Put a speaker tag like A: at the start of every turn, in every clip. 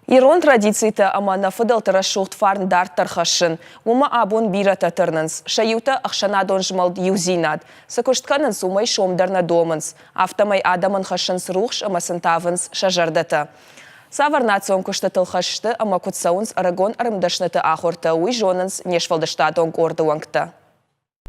A: Ирон традицийты амана фыдалтыра шухт фарн дар тархашын. Ума абун бирата тырнынс. Шаюта ахшанадон жмалд юзинад. Сакуштканын сумай шомдарна домынс. Автомай адамын хашынс рухш амасын тавынс шажардата. Саварнацион куштатыл хашты ама кутсаунс арагон арымдашнаты ахорта уй жонынс нешвалдаштадон гордуангта.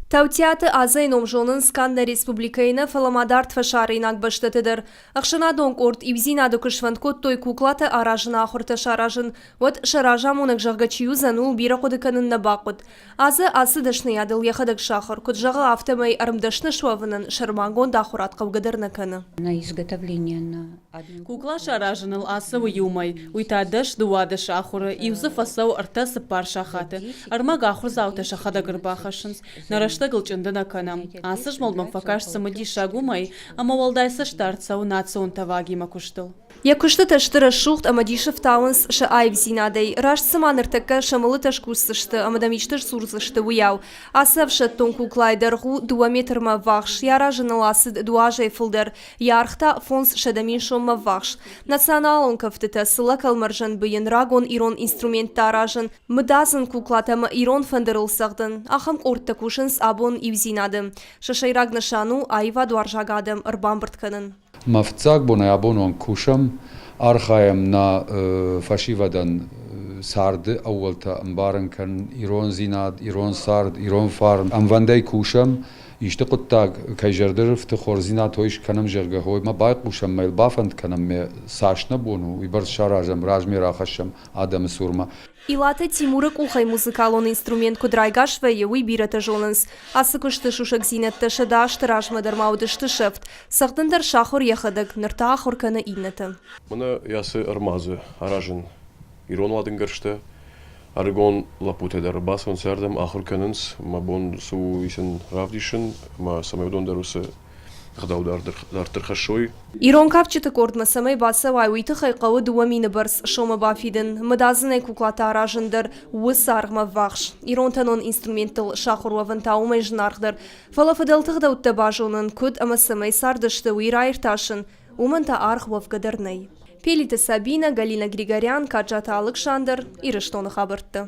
B: Таутяты азайн омжонын Сканда республикайны фаламадарт фашаринак баштатыдыр. Ақшанадонг орд ивзинады кышванткот той куклаты аражына ахорта шаражын. Вот шаражамунак жағгачию занул бирақодыканын набақуд. Азы асыдашны ядыл яхадак шахар. Куджағы автомай арымдашны шуавынын шармагон дахурат қавгадарнаканы.
C: На изготовление на
D: Кукла шаражыныл асы уюмай. Уйтадыш дуады шахуры. Ивзы фасау артасы пар шахаты. Армаг ахур заута шахада гырбахашынс. Нараштагыл чындына канам. Асыш молдман факаш самади шагумай. Ама валдайсы штарцау национ тавагима куштыл.
B: Якушты таштыра шухт амадишев таунс ша айвзинадей. Раш саманыртака шамылы ташкусышты, амадамичтыш сурзышты уяу. Асавша тон куклай даргу 2 метрма вахш. Яражыныл асыд дуажай фылдар. Ярхта фонс шадамин шомма вахш. Националон кафтыта сыла калмаржан быйын рагон ирон инструмент таражын. Мыдазын куклатама ирон фандырыл сагдын. Ахам орта кушынс абон ивзинадым. Шашайраг нашану айва дуаржагадым ырбамбыртканын.
E: Мавцаг бонай абонон кушам архаем на фашивадан сарды ауалта амбаран кан ирон зинад, ирон сард, ирон фарн амвандай кушам иште куттаг кайжардыр фтхор зинад тоиш канам жерга хой ма бай кушам мел бафанд канам ме сашна бону ибар шаражам размер ахашам адам сурма.
B: Илата Тимурак ухай музыкалон инструмент кудрайгаш вее уй бирата жонынс. Асыкышты шушак зинетті шадаш тыражмадар маудышты шефт. Сақтындар шахур яхадык нырта ахурканы иннеті.
F: Мына ясы армазы аражын ирон ладынгыршты. Аргон лапутедар бас концертам ахурканынс. Ма бон су исен равдишын. Ма самайдон дарусы Дартыр хашой.
B: Ирон капчыты кордма самай баса вай уйты хайқауы дуамины барс шома бафидын. Мыдазынай куклата аражындар уыс арғма вахш. Ирон танон инструментал шахуруавын таумай жынарғдар. Фалафадалтығы даутта бажонын күд ама самай сардышты уйрайырташын. Уманта арх вавгадарнай. Пелита Сабина, Галина Григорян, Каджата Александр, Ирыштоны хабыртты.